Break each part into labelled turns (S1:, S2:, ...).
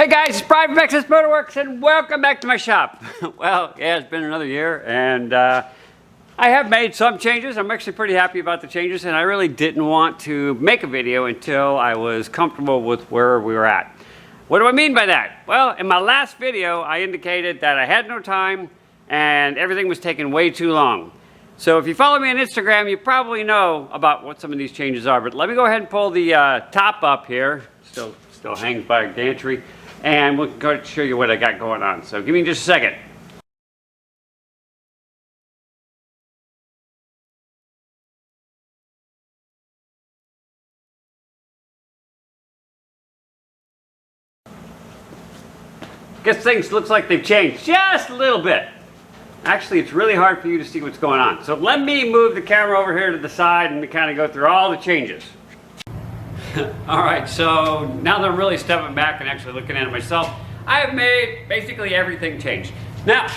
S1: Hey guys, it's Brian from Excess Motorworks and welcome back to my shop. Well, yeah, it's been another year and I have made some changes. I'm actually pretty happy about the changes and I really didn't want to make a video until I was comfortable with where we were at. What do I mean by that? Well, in my last video, I indicated that I had no time and everything was taking way too long. So if you follow me on Instagram, you probably know about what some of these changes are, but let me go ahead and pull the top up here. Still hangs by a gantry. And we'll go to show you what I got going on. So give me just a second. Guess things looks like they've changed just a little bit. Actually, it's really hard for you to see what's going on. So let me move the camera over here to the side and kind of go through all the changes. All right, so now that I'm really stepping back and actually looking at it myself, I have made basically everything change. Now,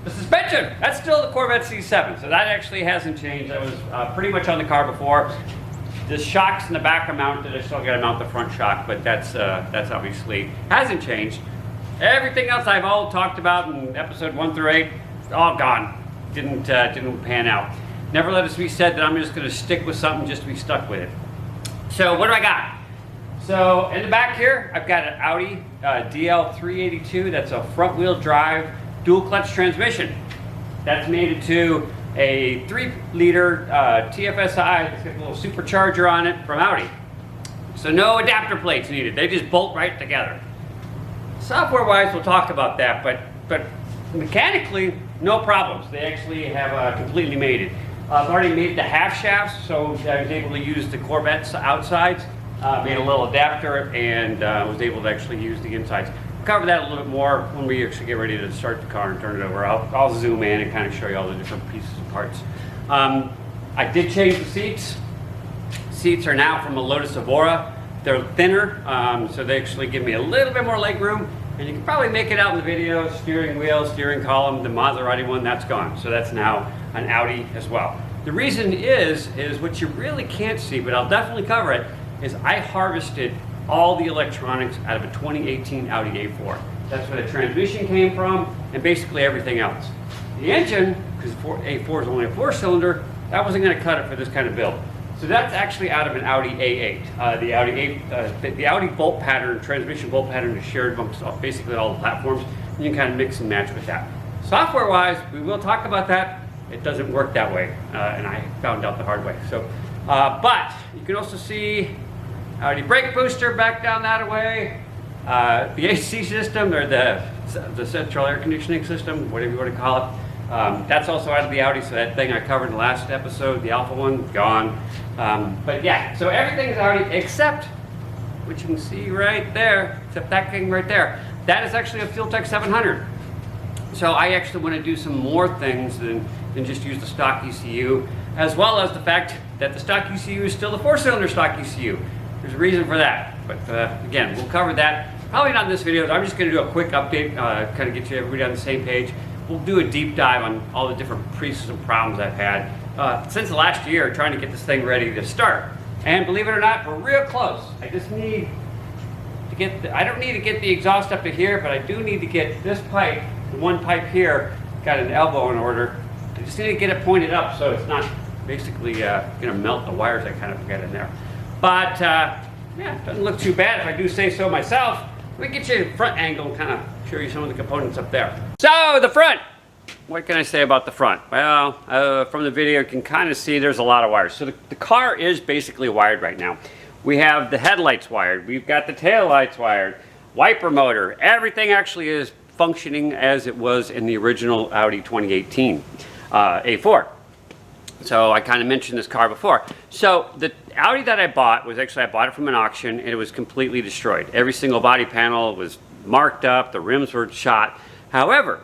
S1: the suspension, that's still the Corvette C7, so that actually hasn't changed. That was pretty much on the car before. The shocks in the back are mounted. I still got to mount the front shock, but that's obviously hasn't changed. Everything else I've all talked about in episode 1 through 8, all gone. Didn't pan out. Never let it be said that I'm just going to stick with something just to be stuck with it. So what do I got? So in the back here, I've got an Audi DL382. That's a front wheel drive dual clutch transmission. That's mated to a 3-liter TFSI. It's got a little supercharger on it from Audi. So no adapter plates needed. They just bolt right together. Software-wise, we'll talk about that, but mechanically, no problems. They actually have completely mated. I've already made the half shafts, so I was able to use the Corvette's outsides. Made a little adapter and was able to actually use the insides. We'll cover that a little bit more when we actually get ready to start the car and turn it over. I'll zoom in and kind of show you all the different pieces and parts. I did change the seats. Seats are now from a Lotus Evora. They're thinner, so they actually give me a little bit more leg room. And you can probably make it out in the video. Steering wheel, steering column, the Maserati one, that's gone. So that's now an Audi as well. The reason is what you really can't see, but I'll definitely cover it, is I harvested all the electronics out of a 2018 Audi A4. That's where the transmission came from and basically everything else. The engine, because A4 is only a 4-cylinder, that wasn't going to cut it for this kind of build. So that's actually out of an Audi A8. The Audi bolt pattern, transmission bolt pattern is shared amongst basically all the platforms. And you can kind of mix and match with that. Software-wise, we will talk about that. It doesn't work that way, and I found out the hard way. So, but you can also see Audi brake booster back down that way. The AC system, or the central air conditioning system, whatever you want to call it. That's also out of the Audi, so that thing I covered in the last episode, the Alpha one, gone. But yeah, so everything's Audi except what you can see right there, except that thing right there. That is actually a Fuel Tech 700. So I actually want to do some more things than just use the stock ECU, as well as the fact that the stock ECU is still the 4-cylinder stock ECU. There's a reason for that, but again, we'll cover that. Probably not in this video. I'm just going to do a quick update, kind of get you everybody on the same page. We'll do a deep dive on all the different pieces and problems I've had since the last year trying to get this thing ready to start. And believe it or not, we're real close. I just need to get, I don't need to get the exhaust up to here, but I do need to get this pipe, the one pipe here, got an elbow in order. I just need to get it pointed up so it's not basically going to melt the wires I kind of got in there. But yeah, it doesn't look too bad if I do say so myself. Let me get you a front angle and kind of show you some of the components up there. So the front, what can I say about the front? Well, from the video you can kind of see there's a lot of wires. So the car is basically wired right now. We have the headlights wired, we've got the tail lights wired, wiper motor, everything actually is functioning as it was in the original Audi 2018 A4. So I kind of mentioned this car before. So the Audi that I bought was actually, I bought it from an auction and it was completely destroyed. Every single body panel was marked up, the rims were shot. However,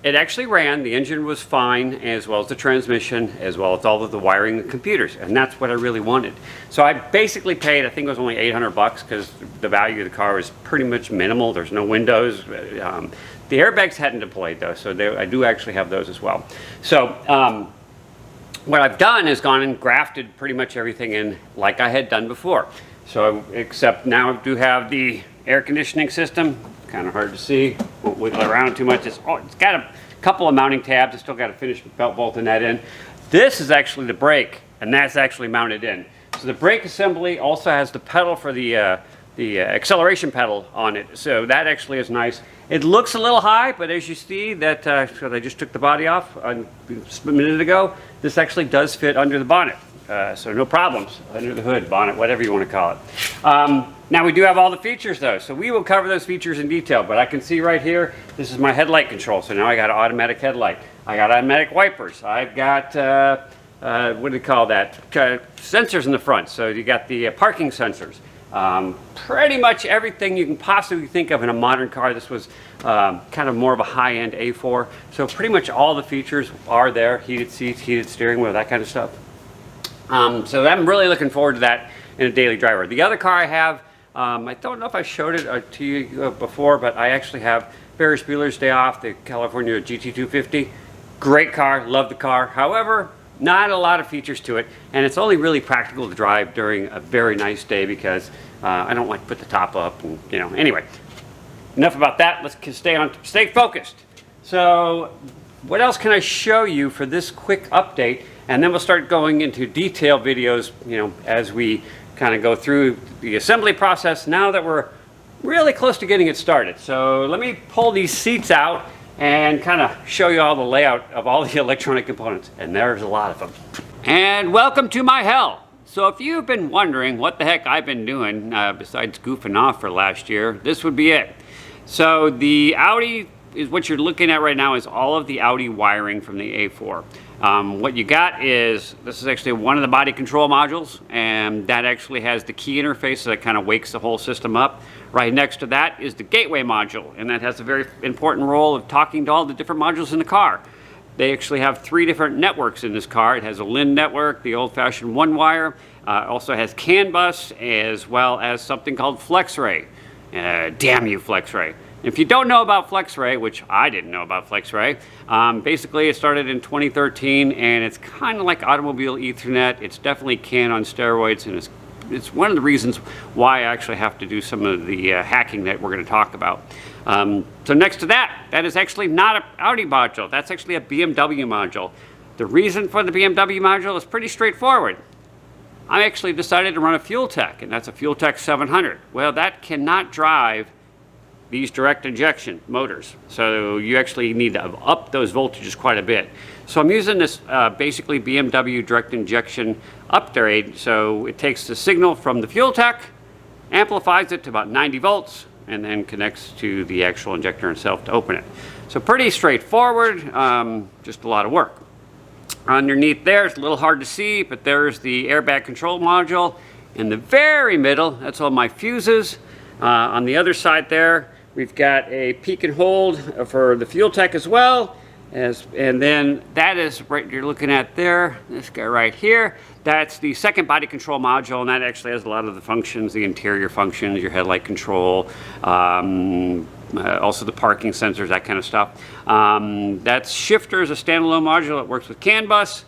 S1: it actually ran, the engine was fine, as well as the transmission, as well as all of the wiring and computers, and that's what I really wanted. So I basically paid, I think it was only 800 bucks because the value of the car was pretty much minimal. There's no windows. The airbags hadn't deployed though, so I do actually have those as well. So what I've done is gone and grafted pretty much everything in like I had done before. So except now I do have the air conditioning system kind of hard to see. Won't wiggle around too much. It's got a couple of mounting tabs. I still got to finish belt bolting that in. This is actually the brake, and that's actually mounted in. So the brake assembly also has the pedal for the acceleration pedal on it. So that actually is nice. It looks a little high, but as you see that, so I just took the body off a minute ago, this actually does fit under the bonnet. So no problems under the hood, bonnet, whatever you want to call it. Now we do have all the features though, so we will cover those features in detail, but I can see right here, this is my headlight control. So now I got an automatic headlight. I got automatic wipers. I've got, what do they call that? Sensors in the front. So you got the parking sensors. Pretty much everything you can possibly think of in a modern car. This was kind of more of a high-end A4. So pretty much all the features are there. Heated seats, heated steering wheel, that kind of stuff. So I'm really looking forward to that in a daily driver. The other car I have, I don't know if I showed it to you before, but I actually have Ferris Bueller's Day Off, the California GT250. Great car, love the car. However, not a lot of features to it, and it's only really practical to drive during a very nice day because I don't like to put the top up, and you know. Anyway, enough about that. Let's stay focused. So, what else can I show you for this quick update? And then we'll start going into detailed videos, you know, as we kind of go through the assembly process now that we're really close to getting it started. So let me pull these seats out and kind of show you all the layout of all the electronic components, and there's a lot of them. And welcome to my hell. So if you've been wondering what the heck I've been doing besides goofing off for last year, this would be it. So the Audi is what you're looking at right now is all of the Audi wiring from the A4. What you got is, this is actually one of the body control modules, and that actually has the key interface, so that kind of wakes the whole system up. Right next to that is the gateway module, and that has a very important role of talking to all the different modules in the car. They actually have 3 different networks in this car. It has a LIN network, the old-fashioned one-wire, also has CAN bus, as well as something called FlexRay. Damn you, FlexRay. If you don't know about FlexRay, which I didn't know about FlexRay, basically it started in 2013, and it's kind of like automobile Ethernet. It's definitely CAN on steroids, and it's one of the reasons why I actually have to do some of the hacking that we're going to talk about. So next to that, that is actually not an Audi module. That's actually a BMW module. The reason for the BMW module is pretty straightforward. I actually decided to run a Fueltech, and that's a Fueltech 700. Well, that cannot drive these direct injection motors. So you actually need to up those voltages quite a bit. So I'm using this basically BMW direct injection upgrade. So it takes the signal from the Fueltech, amplifies it to about 90 volts, and then connects to the actual injector itself to open it. So pretty straightforward, just a lot of work. Underneath there, it's a little hard to see, but there's the airbag control module. In the very middle, that's all my fuses. On the other side there, we've got a peak and hold for the Fueltech as well. And then that is right you're looking at there, this guy right here. That's the second body control module, and that actually has a lot of the functions, the interior functions, your headlight control, also the parking sensors, that kind of stuff. That shifter is a standalone module. It works with CAN bus.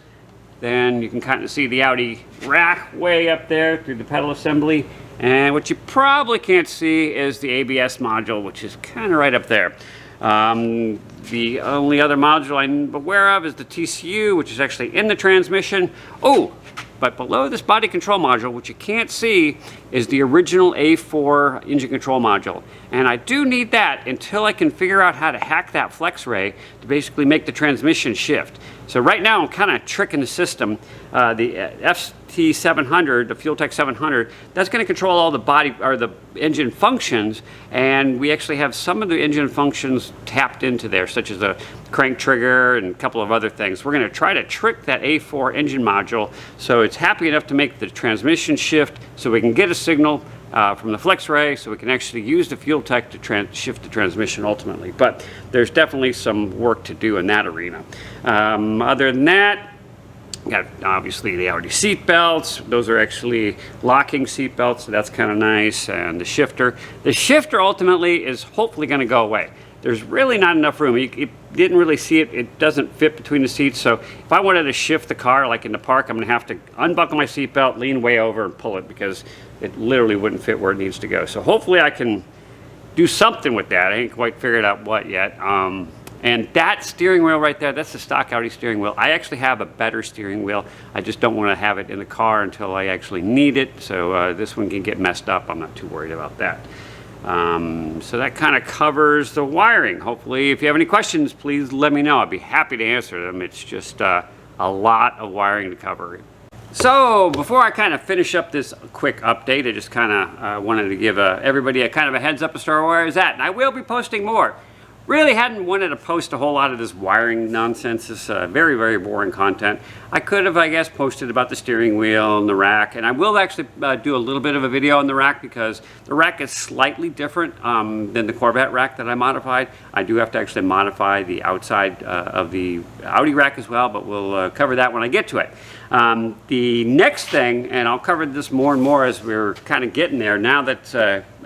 S1: Then you can kind of see the Audi rack way up there through the pedal assembly. And what you probably can't see is the ABS module, which is kind of right up there. The only other module I'm aware of is the TCU, which is actually in the transmission. Oh, but below this body control module, what you can't see is the original A4 engine control module. And I do need that until I can figure out how to hack that FlexRay to basically make the transmission shift. So right now I'm kind of tricking the system. The FT700, the Fueltech 700, that's going to control all the body or the engine functions, and we actually have some of the engine functions tapped into there, such as a crank trigger and a couple of other things. We're going to try to trick that A4 engine module so it's happy enough to make the transmission shift, so we can get a signal from the FlexRay, so we can actually use the Fueltech to shift the transmission ultimately. But there's definitely some work to do in that arena. Other than that, got obviously the Audi seat belts. Those are actually locking seat belts, so that's kind of nice. And the shifter. The shifter ultimately is hopefully going to go away. There's really not enough room. You didn't really see it. It doesn't fit between the seats. So if I wanted to shift the car, like in the park, I'm going to have to unbuckle my seat belt, lean way over, and pull it because it literally wouldn't fit where it needs to go. So hopefully I can do something with that. I ain't quite figured out what yet. And that steering wheel right there, that's the stock Audi steering wheel. I actually have a better steering wheel. I just don't want to have it in the car until I actually need it. So this one can get messed up. I'm not too worried about that. So that kind of covers the wiring. Hopefully, if you have any questions, please let me know. I'd be happy to answer them. It's just a lot of wiring to cover. So before I kind of finish up this quick update, I just kind of wanted to give everybody a kind of a heads up as to where I was at. And I will be posting more. Really hadn't wanted to post a whole lot of this wiring nonsense. This very, very boring content. I could have, I guess, posted about the steering wheel and the rack, and I will actually do a little bit of a video on the rack because the rack is slightly different than the Corvette rack that I modified. I do have to actually modify the outside of the Audi rack as well, but we'll cover that when I get to it. The next thing, and I'll cover this more and more as we're kind of getting there, now that's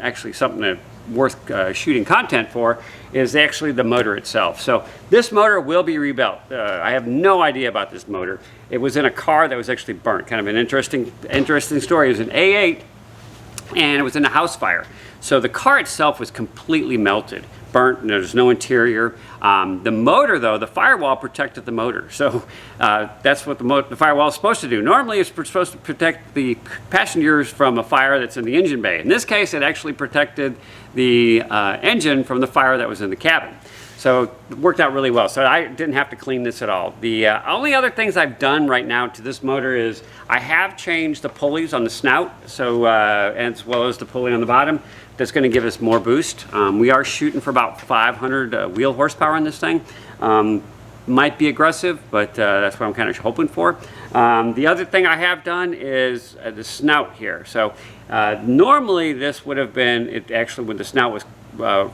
S1: actually something worth shooting content for, is actually the motor itself. So this motor will be rebuilt. I have no idea about this motor. It was in a car that was actually burnt. Kind of an interesting story. It was an A8 and it was in a house fire. So the car itself was completely melted, burnt, and there's no interior. The motor though, the firewall protected the motor. So that's what the firewall is supposed to do. Normally it's supposed to protect the passengers from a fire that's in the engine bay. In this case, it actually protected the engine from the fire that was in the cabin. So it worked out really well. So I didn't have to clean this at all. The only other things I've done right now to this motor is I have changed the pulleys on the snout, so as well as the pulley on the bottom. That's going to give us more boost. We are shooting for about 500 wheel horsepower on this thing. Might be aggressive, but that's what I'm kind of hoping for. The other thing I have done is the snout here. So normally this would have been, it actually when the snout was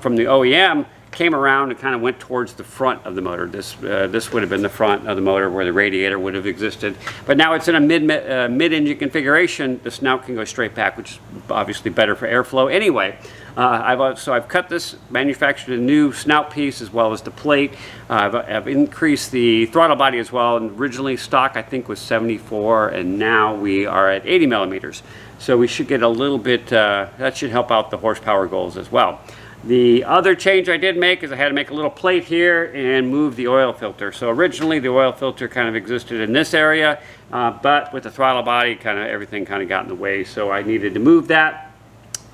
S1: from the OEM, came around and kind of went towards the front of the motor. This would have been the front of the motor where the radiator would have existed. But now it's in a mid-engine configuration. The snout can go straight back, which is obviously better for airflow anyway. I've cut this, manufactured a new snout piece as well as the plate. I've increased the throttle body as well. And originally stock I think was 74, and now we are at 80 millimeters. So we should get a little bit, that should help out the horsepower goals as well. The other change I did make is I had to make a little plate here and move the oil filter. So originally the oil filter kind of existed in this area, but with the throttle body, kind of everything kind of got in the way. So I needed to move that,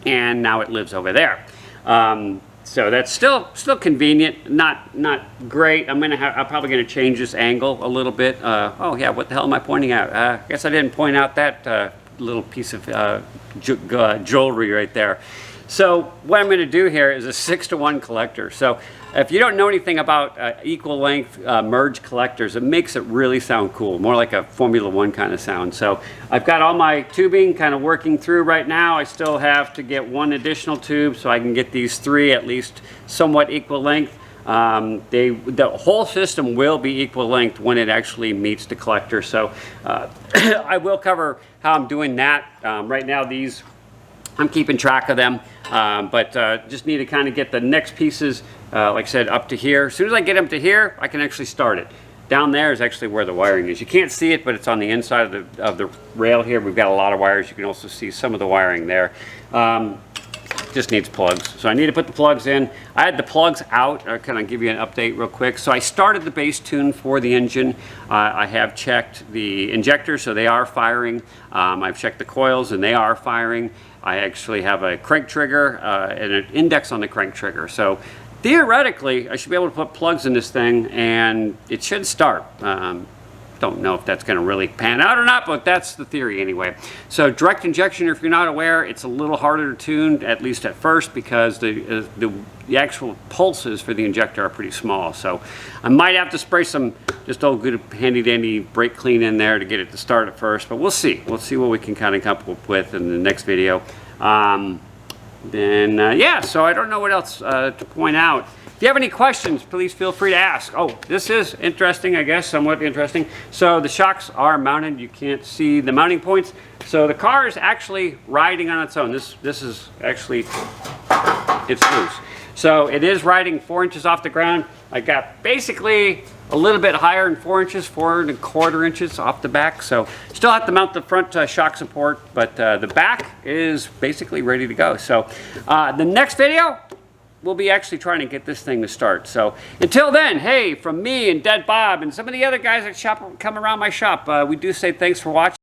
S1: and now it lives over there. So that's still convenient, not great. I'm probably gonna change this angle a little bit. Oh yeah, what the hell am I pointing out? I guess I didn't point out that little piece of jewelry right there. So what I'm going to do here is a 6-to-1 collector. So if you don't know anything about equal length merge collectors, it makes it really sound cool, more like a Formula One kind of sound. So I've got all my tubing kind of working through right now. I still have to get one additional tube so I can get these three at least somewhat equal length. The whole system will be equal length when it actually meets the collector. So I will cover how I'm doing that. Right now these, I'm keeping track of them, but just need to kind of get the next pieces, like I said, up to here. As soon as I get them to here, I can actually start it. Down there is actually where the wiring is. You can't see it, but it's on the inside of the rail here. We've got a lot of wires. You can also see some of the wiring there. Just needs plugs. So I need to put the plugs in. I had the plugs out. I'll kind of give you an update real quick. So I started the base tune for the engine. I have checked the injectors, so they are firing. I've checked the coils and they are firing. I actually have a crank trigger and an index on the crank trigger. So theoretically, I should be able to put plugs in this thing and it should start. Don't know if that's going to really pan out or not, but that's the theory anyway. So direct injection, if you're not aware, it's a little harder to tune, at least at first, because the actual pulses for the injector are pretty small. So I might have to spray some just old good handy dandy brake clean in there to get it to start at first, but we'll see. We'll see what we can kind of come up with in the next video. Yeah, so I don't know what else to point out. If you have any questions, please feel free to ask. Oh, this is interesting, I guess, somewhat interesting. So the shocks are mounted. You can't see the mounting points. So the car is actually riding on its own. This is actually, it's loose. So it is riding 4 inches off the ground. I got basically a little bit higher than 4 inches, 4¼ inches off the back. So still have to mount the front shock support, but the back is basically ready to go. So the next video, we'll be actually trying to get this thing to start. So until then, hey, from me and Dead Bob and some of the other guys that come around my shop, we do say thanks for watching.